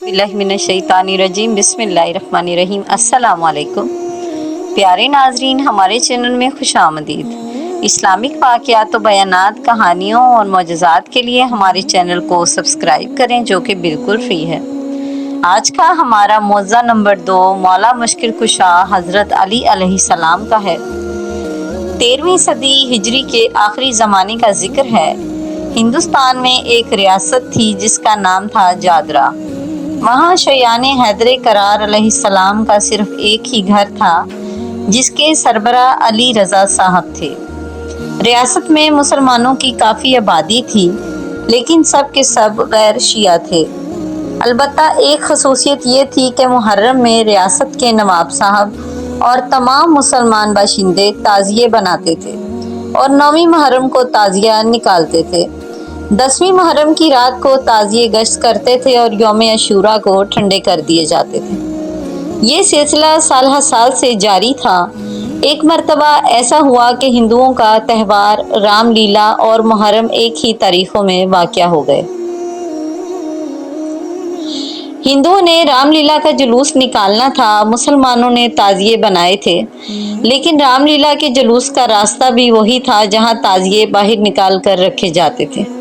बिस्मिल्लाहिर्रहमानिर्रहीम बिस्मिल्लाहिर्रहमानिर्रहीम अस्सलाम वालेकुम। प्यारे नाजरीन, हमारे चैनल में खुश आमदीद। इस्लामिक वाक़यात व बयानात, कहानियों और मौजज़ात के लिए हमारे चैनल को सब्सक्राइब करें, जो कि बिल्कुल फ्री है। आज का हमारा मौज़ा नंबर 2 मौला मुश्किल कुशा हज़रत अली अलैहिस्सलाम का है। 13वीं सदी हिजरी के आखिरी ज़माने का जिक्र है। हिंदुस्तान में एक रियासत थी जिसका नाम था जादरा। वहाँ शयाने हैदर करार अलैहिस्सलाम का सिर्फ एक ही घर था, जिसके सरबरा अली रज़ा साहब थे। रियासत में मुसलमानों की काफ़ी आबादी थी, लेकिन सब के सब गैर शिया थे। अलबत्ता एक खसूसियत ये थी कि मुहर्रम में रियासत के नवाब साहब और तमाम मुसलमान बाशिंदे ताज़िये बनाते थे और 9वीं मुहर्रम को ताज़िया निकालते थे। 10वीं मुहर्रम की रात को ताज़िये गश्त करते थे और यौम अशूरा को ठंडे कर दिए जाते थे। ये सिलसिला साल हर साल से जारी था। एक मर्तबा ऐसा हुआ कि हिंदुओं का त्यौहार रामलीला और मुहर्रम एक ही तारीखों में वाक़या हो गए। हिंदुओं ने रामलीला का जुलूस निकालना था, मुसलमानों ने ताज़िये बनाए थे, लेकिन रामलीला के जुलूस का रास्ता भी वही था जहां ताज़िये बाहर निकाल कर रखे जाते थे।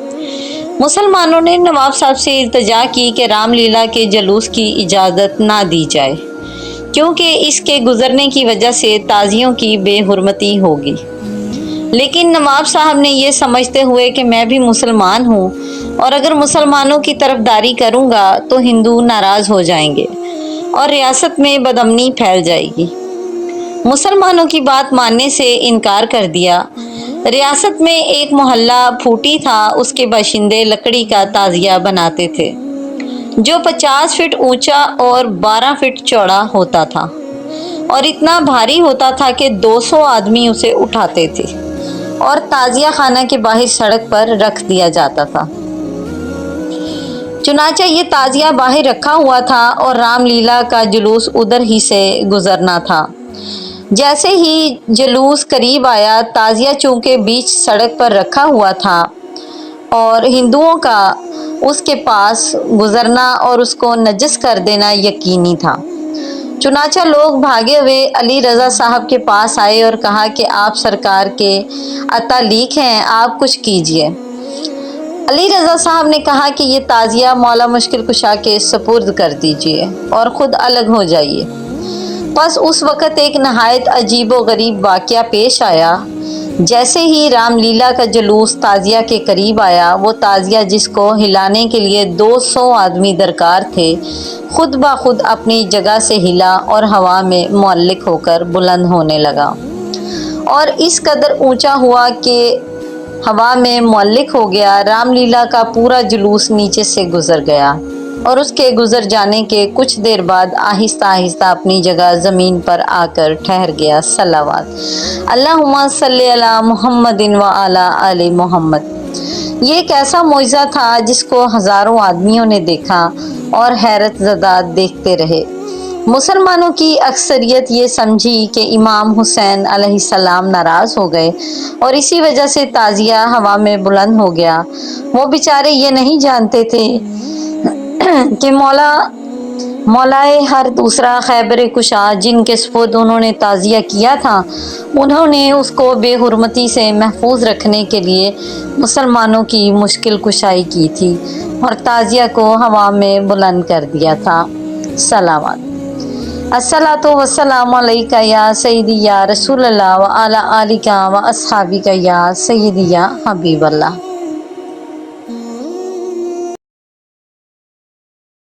मुसलमानों ने नवाब साहब से इल्तिजा की कि रामलीला के जुलूस की इजाज़त ना दी जाए, क्योंकि इसके गुजरने की वजह से ताज़ियों की बेहुरमती होगी। लेकिन नवाब साहब ने ये समझते हुए कि मैं भी मुसलमान हूँ और अगर मुसलमानों की तरफदारी करूँगा तो हिंदू नाराज़ हो जाएंगे और रियासत में बदअमनी फैल जाएगी, मुसलमानों की बात मानने से इनकार कर दिया। रियासत में एक मोहल्ला फूटी था, उसके बाशिंदे लकड़ी का ताज़िया बनाते थे, जो 50 फीट ऊंचा और 12 फीट चौड़ा होता था और इतना भारी होता था कि 200 आदमी उसे उठाते थे और ताज़िया खाना के बाहर सड़क पर रख दिया जाता था। चुनांचे ये ताज़िया बाहर रखा हुआ था और रामलीला का जुलूस उधर ही से गुजरना था। जैसे ही जुलूस करीब आया, ताज़िया चूंकि बीच सड़क पर रखा हुआ था और हिंदुओं का उसके पास गुजरना और उसको नजस कर देना यकीनी था। चुनांचे लोग भागे हुए अली रज़ा साहब के पास आए और कहा कि आप सरकार के अतालिक हैं, आप कुछ कीजिए। अली रज़ा साहब ने कहा कि ये ताज़िया मौला मुश्किल कुशा के सुपुर्द कर दीजिए और ख़ुद अलग हो जाइए। बस उस वक़्त एक नहायत अजीब व गरीब वाक़या पेश आया। जैसे ही रामलीला का जुलूस ताज़िया के करीब आया, वो ताज़िया जिसको हिलाने के लिए 200 आदमी दरकार थे, खुद ब खुद अपनी जगह से हिला और हवा में मुअल्लिक होकर बुलंद होने लगा और इस कदर ऊंचा हुआ कि हवा में मुअल्लिक हो गया। रामलीला का पूरा जुलूस नीचे से गुजर गया और उसके गुजर जाने के कुछ देर बाद आहिस्ता आहिस्ता अपनी जगह ज़मीन पर आकर ठहर गया। सल्लवात अल्लाहुम्मा सल्ली अला मुहम्मदिन व अला आले मोहम्मद। ये एक ऐसा मौजज़ा था जिसको हज़ारों आदमियों ने देखा और हैरत ज़दा देखते रहे। मुसलमानों की अक्सरियत ये समझी कि इमाम हुसैन अलैहिस्सलाम नाराज़ हो गए और इसी वजह से ताज़िया हवा में बुलंद हो गया। वो बेचारे ये नहीं जानते थे कि मौलाए हर दूसरा खैबर कुशा जिनके सुपुर्द उन्होंने ताज़िया किया था, उन्होंने उसको बेहुरमती से महफूज रखने के लिए मुसलमानों की मुश्किल कुशाई की थी और ताज़िया को हवा में बुलंद कर दिया था। सलावत अस्सलातु वस्सलामु अलैका या सय्यदी या रसूलल्लाह व अला आलिका व अस्हाबिका या सय्यदी या हबीबल्लाह।